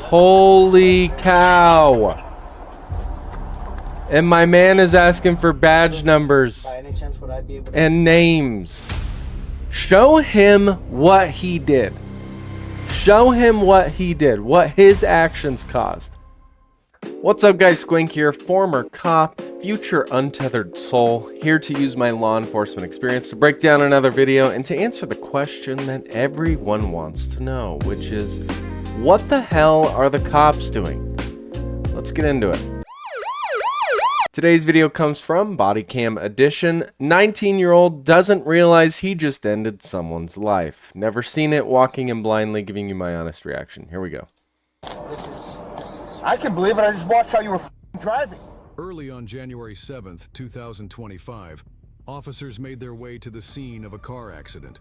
Holy cow. And my man is asking for badge numbers By any chance, would I be able to... and names. Show him what he did. Show him what he did, what his actions caused. What's up, guys? Squink here, former cop, future untethered soul, here to use my law enforcement experience to break down another video and to answer the question that everyone wants to know, which is, what the hell are the cops doing? Let's get into it. Today's video comes from Bodycam Edition. 19-year-old doesn't realize he just ended someone's life. Never seen it, walking in blindly, giving you my honest reaction. Here we go. This is... I can believe it. I just watched how you were driving. Early on January 7th, 2025, officers made their way to the scene of a car accident,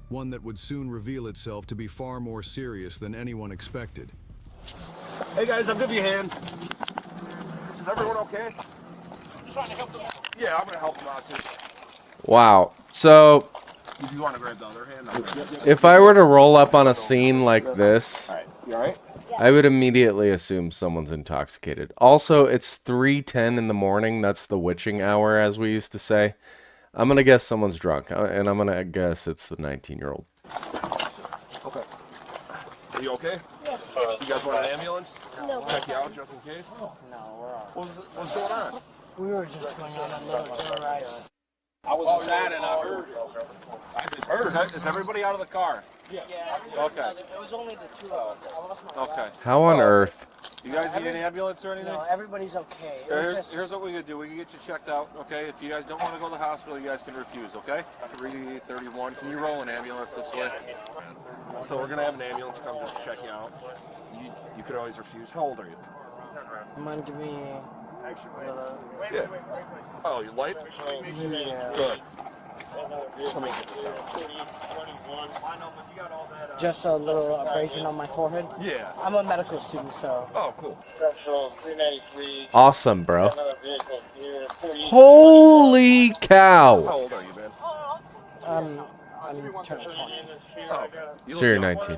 one that would soon reveal itself to be far more serious than anyone expected. Hey guys, I'll give you a hand. Is everyone okay? I'm trying to help them out. Yeah, I'm gonna help them out too. Wow. So, If you want to grab the other hand, I'll grab it. if I were to roll up on a scene like this, All right, you all right? I would immediately assume someone's intoxicated. Also, it's 3:10 in the morning. That's the witching hour, as we used to say. I'm going to guess someone's drunk, and I'm going to guess it's the 19-year-old. Okay. Are you okay? Yeah. You guys want an ambulance? No. Check you out just in case? No, we're all right. What's going on? We were just going on a little joyride. I was inside and I heard. I just heard. Is everybody out of the car? Yeah. Okay. It was only the two of us. I lost my Okay. glasses. How on earth? You guys need an ambulance or anything? No, everybody's okay. It was just... Here's what we could do. We can get you checked out, okay? If you guys don't want to go to the hospital, you guys can refuse, okay? 331. Can you roll an ambulance this way? So we're going to have an ambulance come just check you out. You could always refuse. How old are you? Mind give me... Yeah. Oh, you light? Yeah. Good. Let me get this out. Just a little abrasion on my forehead. Yeah. I'm a medical student, so... Oh, cool. Awesome, bro. Holy How cow. old are you, man? I'm turning 20. Oh, So you're 19.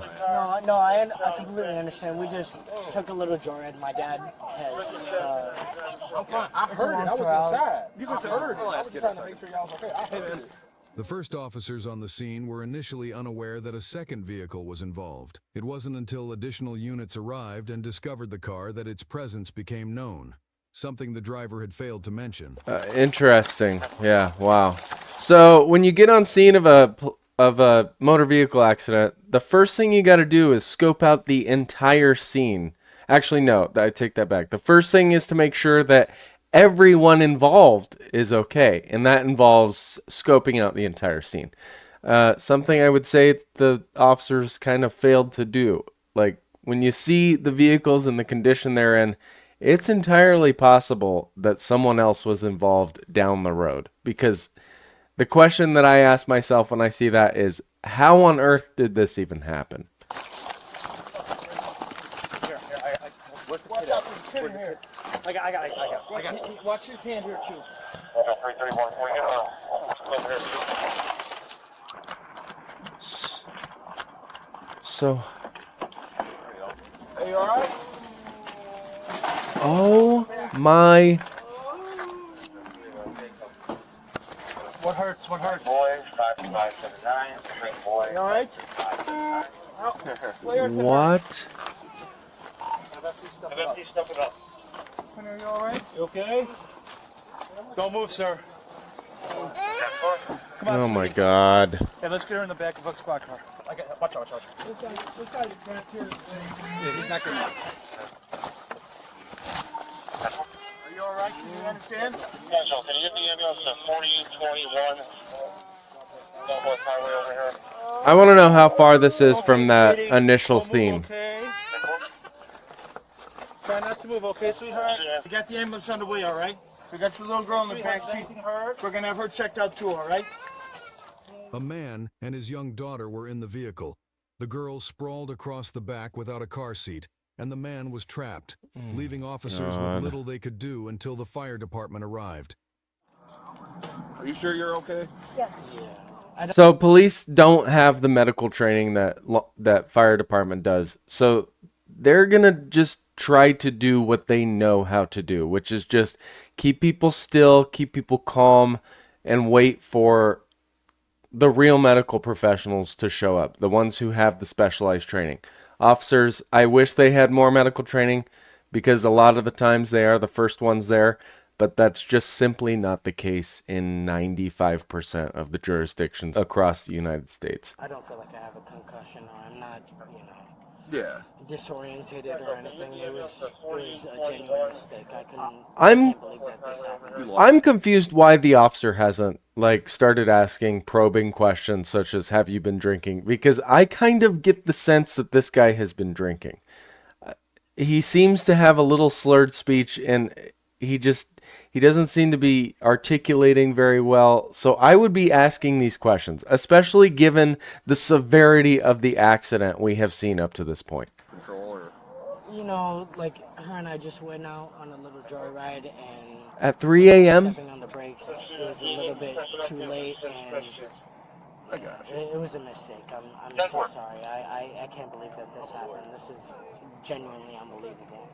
No, I completely understand. We just took a little joyride. My dad has, it's a long story. You can tell. I'll ask you in a second. The first officers on the scene were initially unaware that a second vehicle was involved. It wasn't until additional units arrived and discovered the car that its presence became known, something the driver had failed to mention. Interesting. Yeah, wow. So, when you get on scene of a motor vehicle accident, the first thing you got to do is scope out the entire scene. Actually, no, I take that back. The first thing is to make sure that everyone involved is okay, and that involves scoping out the entire scene. Something I would say the officers kind of failed to do. Like, when you see the vehicles and the condition they're in, it's entirely possible that someone else was involved down the road. Because the question that I ask myself when I see that is, how on earth did this even happen? I got. Watch his hand here, too. So, Hey, you all right? oh my... What hurts? What hurts? You all right? What? Are you all right? You okay? Don't move, sir. Come on, Oh my sweetie. God. Hey, let's get her in the back of a squad car. Watch out. This guy yeah, he's not good. Are you all right? Can you understand? Yeah, so can you get the ambulance to 4021 Southwest Highway over here? I want to know how far this is from that initial scene. Okay. Try not to move, okay, sweetheart? We got the ambulance on the way, all right? We got your little girl in the back seat. We're gonna have her checked out too, all right? A man and his young daughter were in the vehicle. The girl sprawled across the back without a car seat, and the man was trapped, leaving officers with little they could do until the fire department arrived. Are you sure you're okay? Yes. So police don't have the medical training that fire department does. So they're going to just try to do what they know how to do, which is just keep people still, keep people calm, and wait for the real medical professionals to show up, the ones who have the specialized training. Officers, I wish they had more medical training because a lot of the times they are the first ones there, but that's just simply not the case in 95% of the jurisdictions across the United States. I don't feel like I have a concussion, or I'm not, Yeah. disorientated or anything. It was a genuine mistake. I I'm can't believe that this happened. I'm confused why the officer hasn't started asking probing questions such as have you been drinking, because I kind of get the sense that this guy has been drinking. He seems to have a little slurred speech, and he doesn't seem to be articulating very well. So I would be asking these questions, especially given the severity of the accident we have seen up to this point. Control or Like her and I just went out on a little joyride, and At 3 a.m.? stepping on the brakes, it was a little bit too late, and I got you. it was a mistake. I'm so sorry. I can't believe that this happened. This is genuinely unbelievable.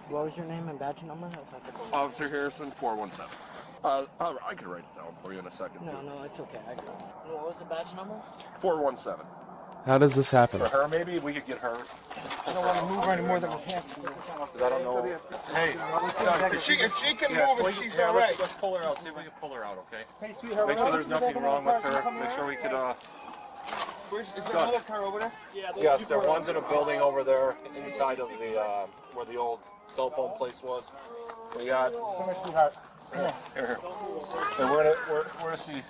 What was your name and badge number? If I could... Officer Harrison, 417. I could write it down for you in a second. No, it's okay. I got it. What was the badge number? 417. How does this happen? For her, maybe we could get her. I don't want to move her any more than we have to. Because I don't know. Hey, If she can move it, she's all right. Let's pull her out. See if we can pull her out, okay? Hey, sweetheart. Make sure there's nothing wrong with her. Make sure we could. Is there another car over there? Yes, there one's in a building over there inside of the where the old cell phone place was. We got. Come here, sweetheart. Here. And we're gonna see.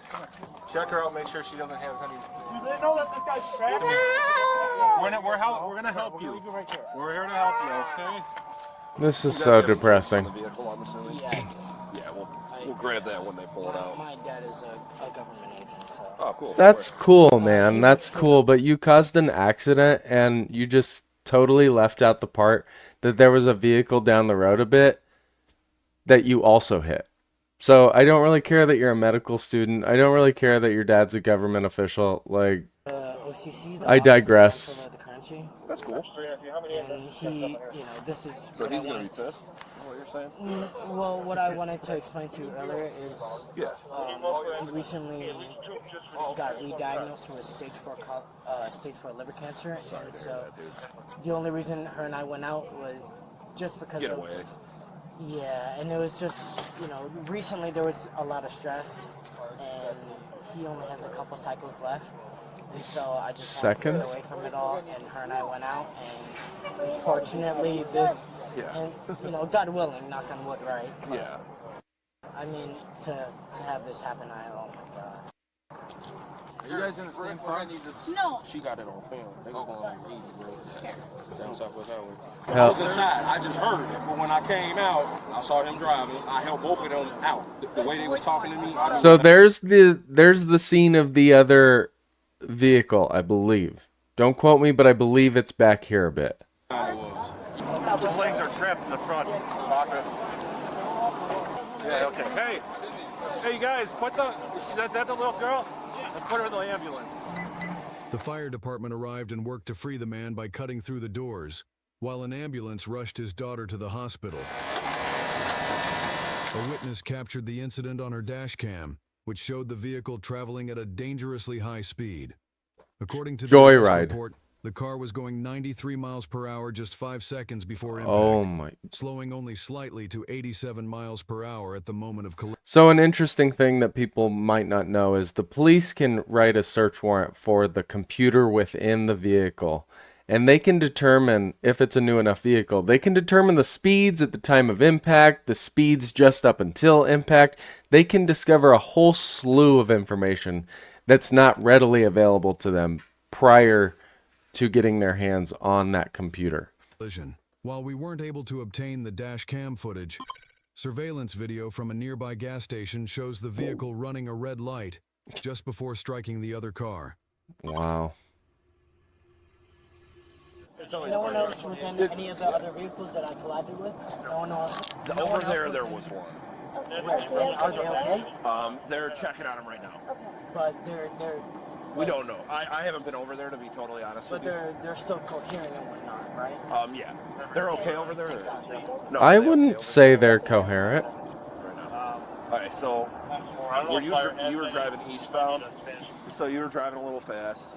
Check her out. Make sure she doesn't have any. You didn't know that this guy's trapped? We're gonna help you. We're here to help you, okay? This is so depressing. The vehicle, I'm assuming. Yeah, We'll grab that when they pull it out. my dad is a government agent, so... Oh, cool. That's cool, man. That's cool. But you caused an accident and you just totally left out the part that there was a vehicle down the road a bit that you also hit. So I don't really care that you're a medical student. I don't really care that your dad's a government official. Like, OCC, I digress. the currency, That's cool. and he, this is... So he's gonna be pissed. Is what you're saying? Well, what I wanted to explain to you earlier is Yeah. he recently got re-diagnosed with stage 4 liver cancer, and so the only reason her and I went out was just because Get of... away. Yeah, and it was just, recently there was a lot of stress, and he only has a couple cycles left. And so I just wanted to get away from it all, and her and I went out, and unfortunately this, and God willing, knock on wood, right? But, Yeah. I mean, to have this happen, oh my God. Are you guys in the same car? No. She got it on film. They was going on 80, bro. Down Southwest Highway. I Hell. was inside. I just heard it. But when I came out, I saw him driving. I helped both of them out. The way they was talking to me. So there's the scene of the other vehicle, I believe. Don't quote me, but I believe it's back here a bit. It was. His legs are trapped in the front. Yeah, okay. Hey, you guys, put that's the little girl? And put her in the ambulance. The fire department arrived and worked to free the man by cutting through the doors, while an ambulance rushed his daughter to the hospital. A witness captured the incident on her dash cam, which showed the vehicle traveling at a dangerously high speed. According to the Joyride. report, the car was going 93 miles per hour just 5 seconds before impact, Oh my. slowing only slightly to 87 miles per hour at the moment of collision. So an interesting thing that people might not know is the police can write a search warrant for the computer within the vehicle, and they can determine, if it's a new enough vehicle, they can determine the speeds at the time of impact, the speeds just up until impact. They can discover a whole slew of information that's not readily available to them prior to getting their hands on that computer. While we weren't able to obtain the dash cam footage, surveillance video from a nearby gas station shows the vehicle running a red light just before striking the other car. Wow. No one else was in any of the other vehicles that I collided with? No one else? Over there was one. Are they okay? They're checking on him right now. But We don't know. I haven't been over there, to be totally honest with you. they're still coherent and whatnot, right? Yeah. They're okay over there? No, I are they wouldn't okay say they're coherent. right now? All right, so you were driving eastbound, so you were driving a little fast.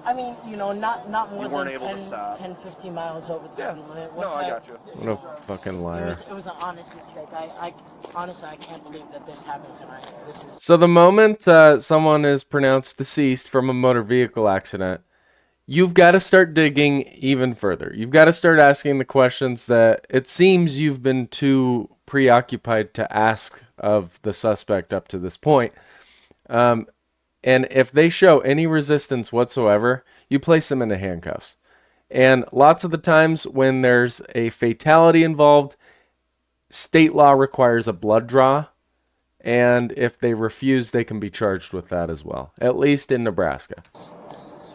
I mean, you know, not more You weren't than able to 10, stop. 10, 15 miles over the Yeah. speed limit. No, I got you. What a fucking liar. It was an honest mistake. I honestly, I can't believe that this happened tonight. This is So the moment someone is pronounced deceased from a motor vehicle accident, you've got to start digging even further. You've got to start asking the questions that it seems you've been too preoccupied to ask of the suspect up to this point. And if they show any resistance whatsoever, you place them into handcuffs. And lots of the times when there's a fatality involved, state law requires a blood draw. And if they refuse, they can be charged with that as well, at least in Nebraska.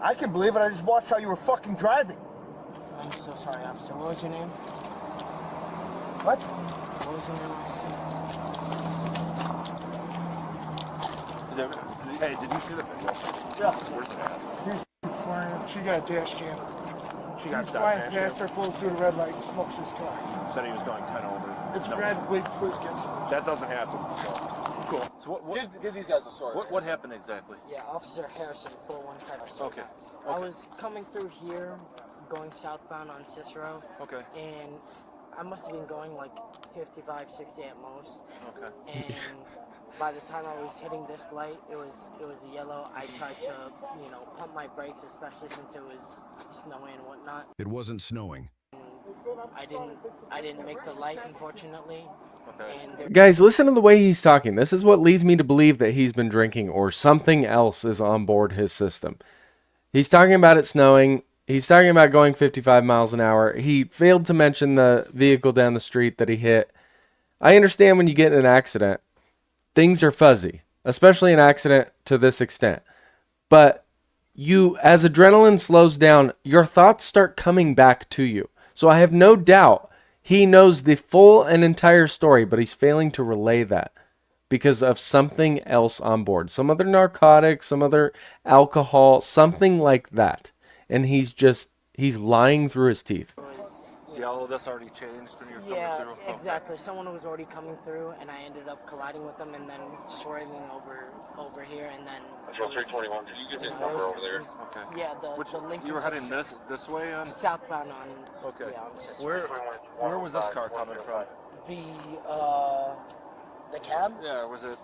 I can believe it. I just watched how you were fucking driving. I'm so sorry, officer. What was your name? What? What was your name, officer? Hey, did you see the video? Yeah. Where's it at? He's flying. She got a dash cam. She got He's stopped. flying past her, flows through the red light, and smokes his car. Said he was going 10 over. It's No, red, wait before it gets him. That doesn't happen. So. Cool. So Give these guys a story. what happened exactly? Yeah, Officer Harrison, 417. Okay. I was coming through here, going southbound on Cicero. Okay. And I must have been going like 55, 60 at most. Okay. And by the time I was hitting this light, it was a yellow. I tried to, you know, pump my brakes, especially since it was snowing and whatnot. It wasn't snowing. I didn't make the light, unfortunately. Okay. And there, Guys, listen to the way he's talking. This is what leads me to believe that he's been drinking or something else is on board his system. He's talking about it snowing. He's talking about going 55 miles an hour. He failed to mention the vehicle down the street that he hit. I understand when you get in an accident, things are fuzzy, especially an accident to this extent. But as adrenaline slows down, your thoughts start coming back to you. So I have no doubt he knows the full and entire story, but he's failing to relay that because of something else on board. Some other narcotics, some other alcohol, something like that. And he's lying through his teeth. See, all of this already changed when you were coming through? yeah, exactly. Someone was already coming through, and I ended up colliding with them, and then swerving over here, and then. Control 321, did you get this number over there? Okay. Yeah, the Lincoln. You were heading this way on? Southbound on. Okay. Yeah, on Cicero. Where was this car coming from? The cab. Yeah, was it?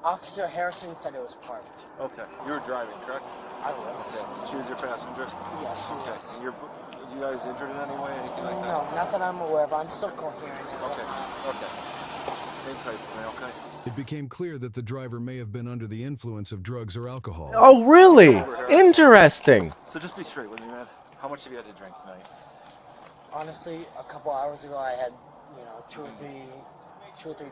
Officer Harrison said it was parked. Okay. You were driving, correct? I was. Yeah. She was your passenger? Yes, she Okay. was. And you guys injured in any way, anything like that? No, not that I'm aware of. I'm still coherent. Okay. Okay. Hang tight for me, okay? It became clear that the driver may have been under the influence of drugs or alcohol. Oh, really? Interesting. So just be straight with me, man. How much have you had to drink tonight? Honestly, a couple hours ago, I had, you know, two or three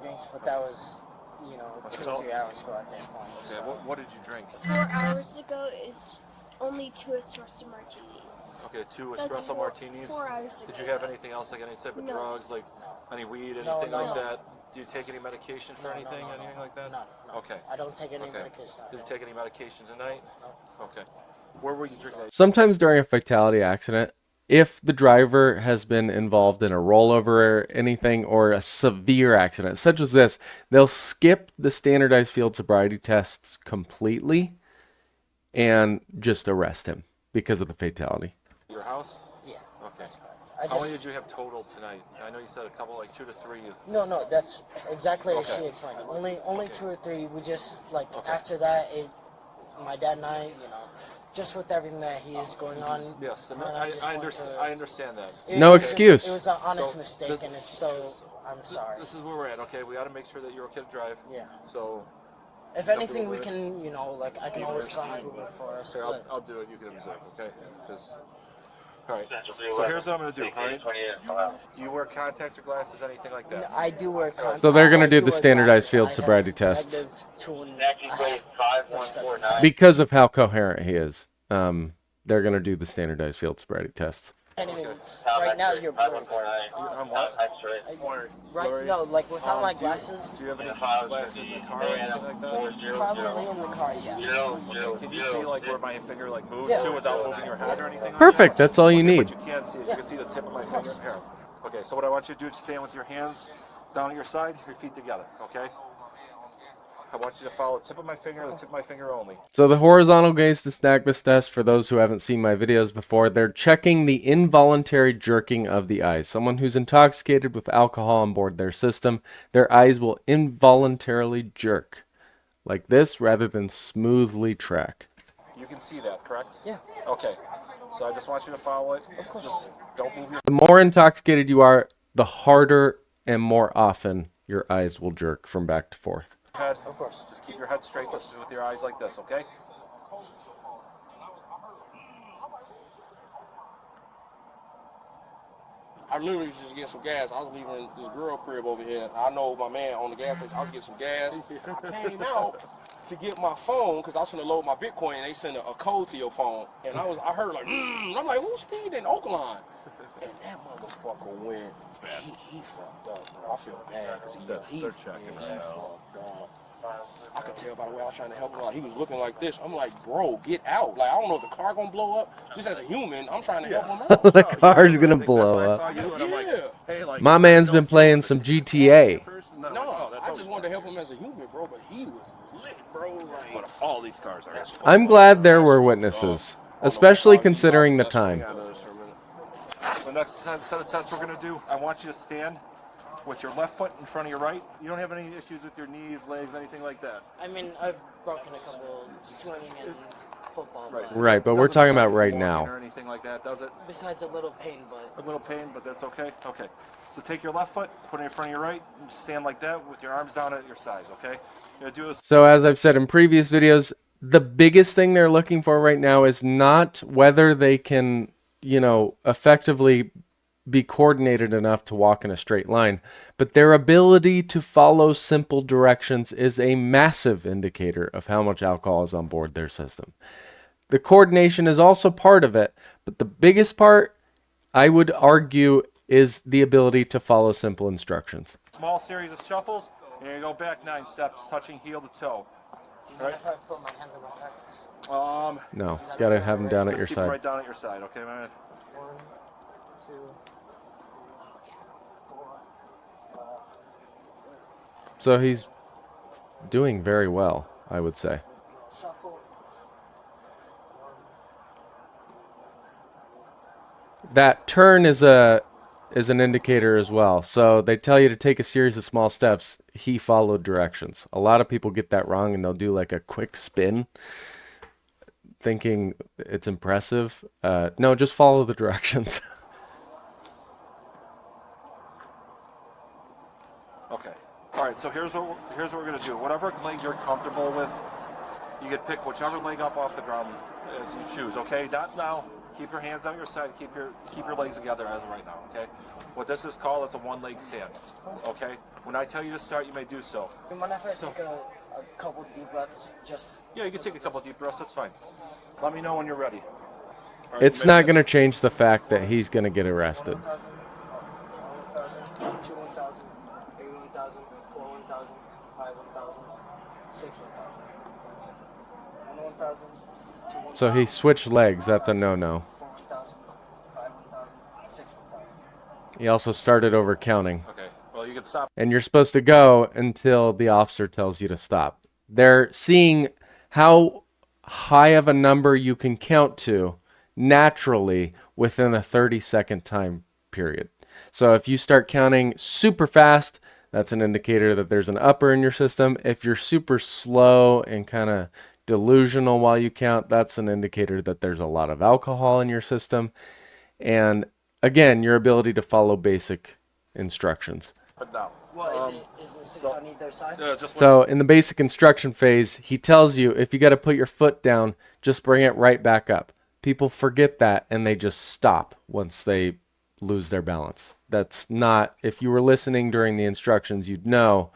drinks, but that was, you know, 2 or 3 hours ago at this point. Okay. So. What did you drink? 4 hours ago is only 2 espresso martinis. Okay, 2 That's espresso martinis. 4 hours ago. Did you have anything else, like any type of No. drugs, like any weed, anything No, like no. that? Do you take any medication for anything, anything like that? No, no. Okay. I don't take any Okay. medication. Did you take any medication tonight? No. Okay. Where were you drinking? Sometimes during a fatality accident, if the driver has been involved in a rollover or anything or a severe accident, such as this, they'll skip the standardized field sobriety tests completely and just arrest him because of the fatality. Your house? Yeah, Okay. that's correct. How many did you have total tonight? I know you said a couple, like 2 to 3. No, that's exactly as Okay. she explained it. Only 2 or 3. We just, like, Okay. after that, my dad and I, you know, just with everything that he is going on. Yes, and her and I just want I understand that. No excuse. It was an honest So, mistake, this- and it's so. I'm sorry. This is where we're at, okay? We got to make sure that you're okay to drive. Yeah. So, If anything, we can, you know, like, I can always call Uber for us. here, But I'll do it. You can observe, okay? All right. So here's what I'm going to do, all right? Do you wear contacts or glasses, anything like that? I do wear contacts. So they're gonna I do the wear standardized glasses. field I have sobriety tests. negative 2 and Jackie I Blade have 5149. Because of how coherent he is, they're going to do the standardized field sobriety tests. Can't even, right now you're blurred. I'm what? Right, no, like without my glasses, Do you have any glasses in the car or anything like that? probably in the car, yes. Can you see like where my finger like moves Yeah. to without moving your head or anything? Perfect. That's all you Okay, need. but you can see it. You can see the tip of my finger. Here. Okay, so what I want you to do is stand with your hands down at your side, your feet together. Okay. I want you to follow the tip of my finger, the tip of my finger only. So the horizontal gaze nystagmus test, for those who haven't seen my videos before, they're checking the involuntary jerking of the eyes. Someone who's intoxicated with alcohol on board their system, their eyes will involuntarily jerk like this rather than smoothly track. You can see that, correct? Yeah. Okay. So I just want you to follow it. Of course. Just don't move your The more intoxicated you are, the harder and more often your eyes will jerk from back to forth. head. Of course. Just keep your head straight with your eyes like this, okay? I literally was just getting some gas. I was leaving this girl crib over here. I know my man on the gas station. I was getting some gas. I came out to get my phone because I was going to load my Bitcoin and they sent a code to your phone. And I heard like, I'm like, who's speeding in Oakland? And that motherfucker went, he fucked up, bro. I feel bad because They're checking right now. fucked up. I could tell by the way I was trying to help him. Like, he was looking like this. I'm like, bro, get out. Like, I don't know if the car gonna blow up. Just as a human, I'm trying to help him out. The car's gonna blow up. Yeah. My man's been playing some GTA. No, I just wanted to help him as a human, bro. But he was lit, bro. Like, But all these cars are. I'm glad there were witnesses, especially considering the time. The next set of tests we're going to do, I want you to stand with your left foot in front of your right. You don't have any issues with your knees, legs, anything like that. I mean, I've broken a couple swinging and football. Right. But Right, but we're Doesn't talking hurt about right walking now. Or anything like that, does it? besides a little pain, but A little pain, but that's okay? Okay. So take your left foot, put it in front of your right, and just stand like that with your arms down at your sides, okay? You're going to do this. So as I've said in previous videos, the biggest thing they're looking for right now is not whether they can, effectively be coordinated enough to walk in a straight line, but their ability to follow simple directions is a massive indicator of how much alcohol is on board their system. The coordination is also part of it, but the biggest part, I would argue, is the ability to follow simple instructions. Small series of shuffles, and you go back 9 steps, touching heel to toe. even if I put my hand in my pockets. No, gotta have them down at your Just keep them side. right down at your side, okay, man? 1, 2, 4, 5. So he's doing very well, I would say. Shuffle. That turn is an indicator as well. So they tell you to take a series of small steps. He followed directions. A lot of people get that wrong and they'll do like a quick spin thinking it's impressive. No, just follow the directions. Okay. All right, so here's what we're going to do. Whatever leg you're comfortable with, you can pick whichever leg up off the ground as you choose, okay? Not now. Keep your hands on your side. Keep your legs together as of right now, okay? What this is called, it's a one-leg stand, okay? When I tell you to start, you may do so. You mind if I take a couple deep breaths? Just Yeah, you can take a couple deep breaths. That's fine. Let me know when you're ready. All right, It's you not ready? going to change the fact that he's going to get arrested. 1,000, 2 1,000, 3 1,000, 4 1,000, 5 1,000, 6 1,000. 1 1,000, 2 1,000. So he switched legs. That's a no-no. 4 1,000, 5 1,000, 6 1,000. He also started over counting. Okay. Well, you can stop. And you're supposed to go until the officer tells you to stop. They're seeing how high of a number you can count to naturally within a 30-second time period. So if you start counting super fast, that's an indicator that there's an upper in your system. If you're super slow and kind of delusional while you count, that's an indicator that there's a lot of alcohol in your system. And again, your ability to follow basic instructions. But now. What is it 6 on either side? Just So in the basic instruction phase, he tells you if you got to put your foot down, just bring it right back up. People forget that and they just stop once they lose their balance. That's not, if you were listening during the instructions, you'd know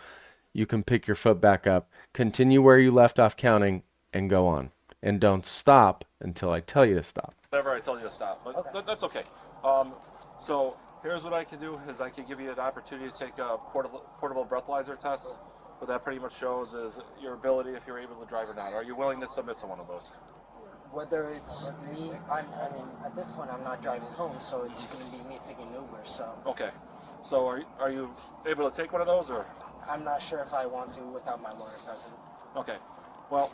you can pick your foot back up, continue where you left off counting, and go on. And don't stop until I tell you to stop. whenever I told you to stop. But that's okay. So here's what I can do is I can give you an opportunity to take a portable breathalyzer test. What that pretty much shows is your ability if you're able to drive or not. Are you willing to submit to one of those? Whether it's me, I mean, at this point I'm not driving home, so it's going to be me taking Uber. So. Okay. So are you able to take one of those, or? I'm not sure if I want to without my lawyer present. Okay. Well,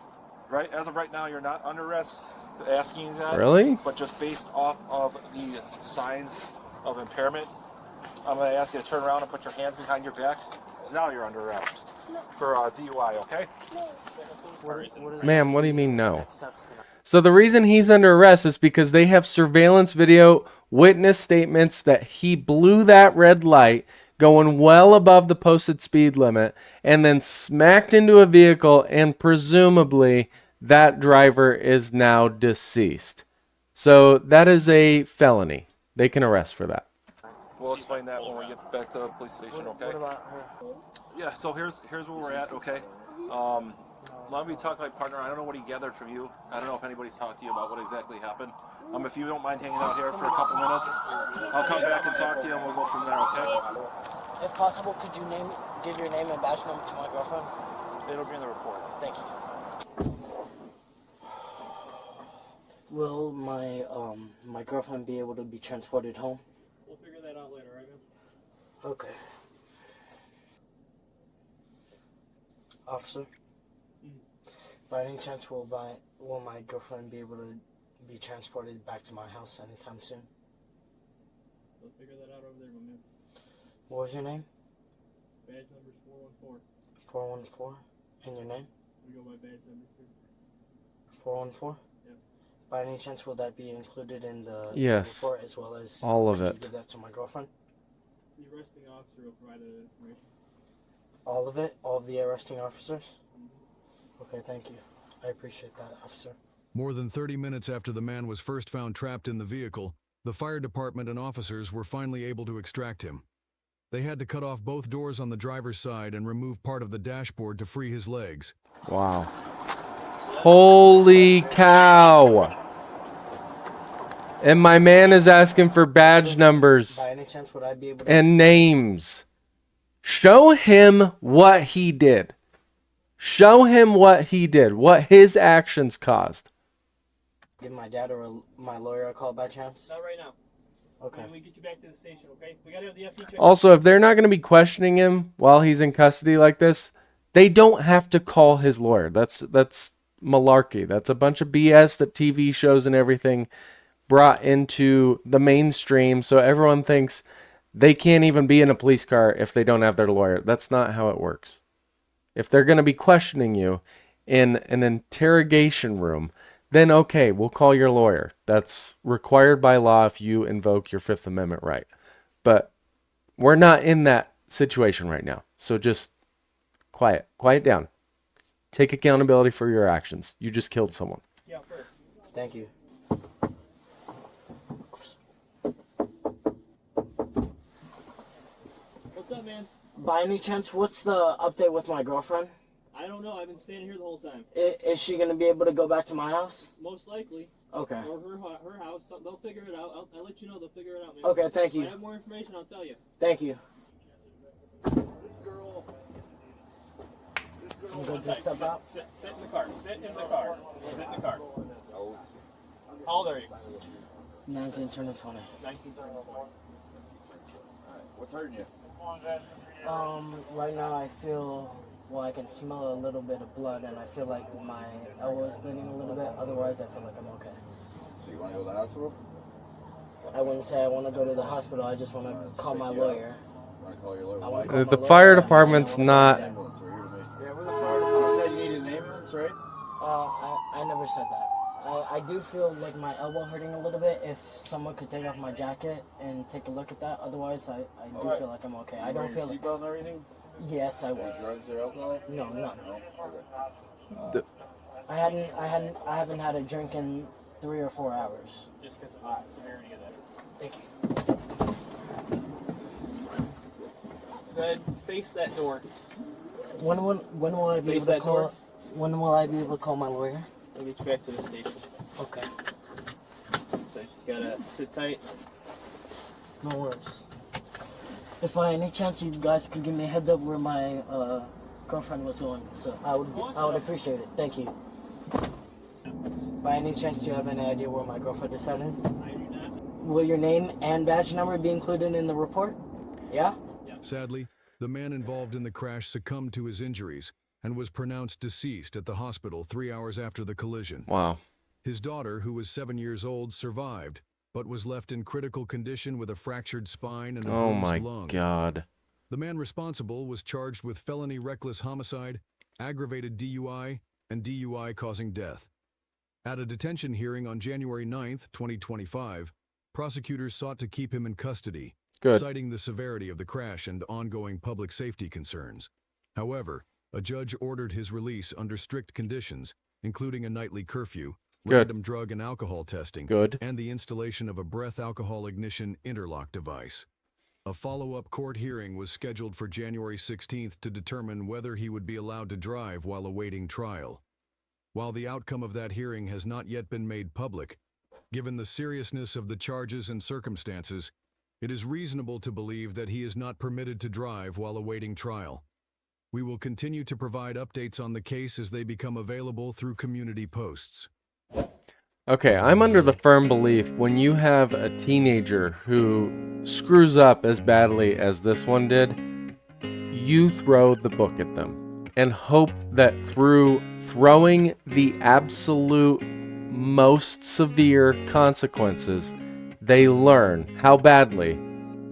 as of right now, you're not under arrest. Asking you that. Really? But just based off of the signs of impairment, I'm going to ask you to turn around and put your hands behind your back. So now you're under arrest for DUI. Okay? Ma'am, what do you mean no? So the reason he's under arrest is because they have surveillance video, witness statements that he blew that red light going well above the posted speed limit and then smacked into a vehicle, and presumably that driver is now deceased. So that is a felony. They can arrest for that. We'll explain that when we get back to the police station, okay? What about her? Yeah, so here's where we're at, okay? Let me talk to my partner. I don't know what he gathered from you. I don't know if anybody's talked to you about what exactly happened. If you don't mind hanging out here for a couple minutes, I'll come back and talk to you and we'll go from there, okay? If possible, could you give your name and badge number to my girlfriend? It'll be in the report. Thank you. Will my girlfriend be able to be transported home? We'll figure that out later, right, man? Okay. Officer, by any chance will my girlfriend be able to be transported back to my house anytime soon? We'll figure that out over there, my man. What was your name? Badge number's 414. 414. And your name? We go by badge number, sir. 414? Yep. By any chance will that be included in the Yes. report as well as all of could it? You give that to my girlfriend? The arresting officer will provide that information. All of it? All of the arresting officers? Okay, thank you. I appreciate that, officer. More than 30 minutes after the man was first found trapped in the vehicle, the fire department and officers were finally able to extract him. They had to cut off both doors on the driver's side and remove part of the dashboard to free his legs. Wow. Holy cow. And my man is asking for badge numbers By any chance would I be able to... and names. Show him what he did. Show him what he did, what his actions caused. Give my dad or my lawyer a call by chance? Not right now. Okay. When we get you back to the station, okay? We gotta have the FD check. Also, if they're not going to be questioning him while he's in custody like this, they don't have to call his lawyer. That's malarkey. That's a bunch of BS that TV shows and everything brought into the mainstream, so everyone thinks they can't even be in a police car if they don't have their lawyer. That's not how it works. If they're going to be questioning you in an interrogation room, then okay, we'll call your lawyer. That's required by law if you invoke your Fifth Amendment right. But we're not in that situation right now. So just quiet down. Take accountability for your actions. You just killed someone. Yeah, first. Thank you. What's up, man? By any chance, what's the update with my girlfriend? I don't know. I've been standing here the whole time. Is she going to be able to go back to my house? Most likely. Okay. Or her house. They'll figure it out. I'll let you know. They'll figure it out, man. Okay, thank you. If I have more information, I'll tell you. Thank you. This girl... I'm going to step out. Sit in the car. Sit in the car. Sit in the car. How old are you? 19 turning 20. 19, 20. What's hurting you? Right now I feel, well, I can smell a little bit of blood, and I feel like my elbow is bleeding a little bit. Otherwise, I feel like I'm okay. So you want to go to the hospital? I wouldn't say I want to go to the hospital. I just want to call my lawyer. Want to call your lawyer? I wanna call The my fire lawyer. department's not... Ambulance, we're here to make... Yeah, we're the fire department. You said you needed an ambulance, right? I never said that. I do feel like my elbow hurting a little bit. If someone could take off my jacket and take a look at that. Otherwise, I do feel like I'm okay. I don't feel like... seatbelt and everything? Yes, I was. Any drugs or alcohol? No, none. No? Okay. I haven't had a drink in 3 or 4 hours. Just because of the severity of that. Thank you. Go ahead. Face that door. When will I be Face able to that call? door. When will I be able to call my lawyer? I'll get you back to the station. Okay. So you just gotta sit tight. No worries. If by any chance you guys could give me a heads up where my girlfriend was going, so I would appreciate it. Thank you. By any chance, do you have any idea where my girlfriend is headed? I do not. Will your name and badge number be included in the report? Yeah? Sadly, the man involved in the crash succumbed to his injuries and was pronounced deceased at the hospital 3 hours after the collision. Wow. His daughter, who was 7 years old, survived, but was left in critical condition with a fractured spine and a Oh bruised my lung. God. The man responsible was charged with felony reckless homicide, aggravated DUI, and DUI causing death. At a detention hearing on January 9th, 2025, prosecutors sought to keep him in custody, Good. citing the severity of the crash and ongoing public safety concerns. However, a judge ordered his release under strict conditions, including a nightly curfew, Good. random drug and alcohol testing, Good. and the installation of a breath alcohol ignition interlock device. A follow-up court hearing was scheduled for January 16th to determine whether he would be allowed to drive while awaiting trial. While the outcome of that hearing has not yet been made public, given the seriousness of the charges and circumstances, it is reasonable to believe that he is not permitted to drive while awaiting trial. We will continue to provide updates on the case as they become available through community posts. Okay, I'm under the firm belief when you have a teenager who screws up as badly as this one did, you throw the book at them and hope that through throwing the absolute most severe consequences, they learn how badly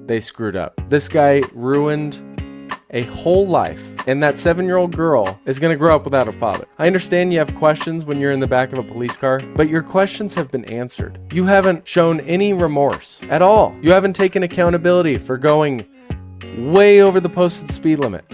they screwed up. This guy ruined a whole life, and that 7-year-old girl is going to grow up without a father. I understand you have questions when you're in the back of a police car, but your questions have been answered. You haven't shown any remorse at all. You haven't taken accountability for going way over the posted speed limit.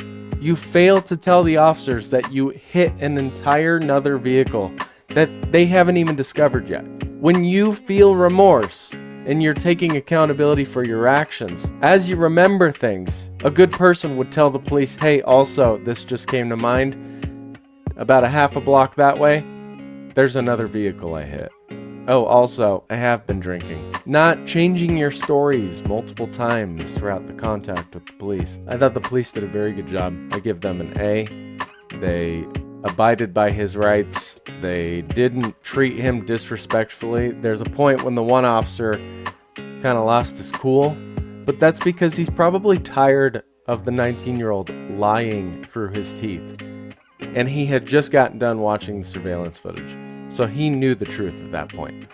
You failed to tell the officers that you hit an entire another vehicle that they haven't even discovered yet. When you feel remorse and you're taking accountability for your actions, as you remember things, a good person would tell the police, hey, also, this just came to mind, about a half a block that way, there's another vehicle I hit. Oh, also, I have been drinking. Not changing your stories multiple times throughout the contact with the police. I thought the police did a very good job. I give them an A. They abided by his rights. They didn't treat him disrespectfully. There's a point when the one officer kind of lost his cool, but that's because he's probably tired of the 19-year-old lying through his teeth. And he had just gotten done watching the surveillance footage, so he knew the truth at that point.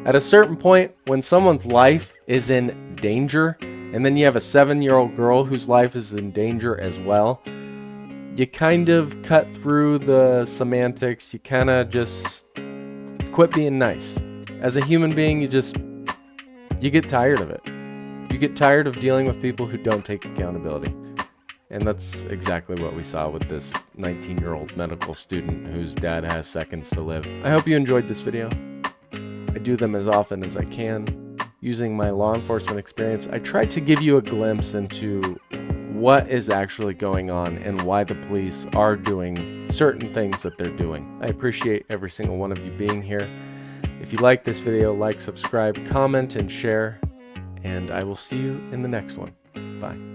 At a certain point, when someone's life is in danger, and then you have a 7-year-old girl whose life is in danger as well, you kind of cut through the semantics. You kind of just quit being nice. As a human being, you get tired of it. You get tired of dealing with people who don't take accountability. And that's exactly what we saw with this 19-year-old medical student whose dad has seconds to live. I hope you enjoyed this video. I do them as often as I can. Using my law enforcement experience, I try to give you a glimpse into what is actually going on and why the police are doing certain things that they're doing. I appreciate every single one of you being here. If you like this video, like, subscribe, comment, and share, and I will see you in the next one. Bye.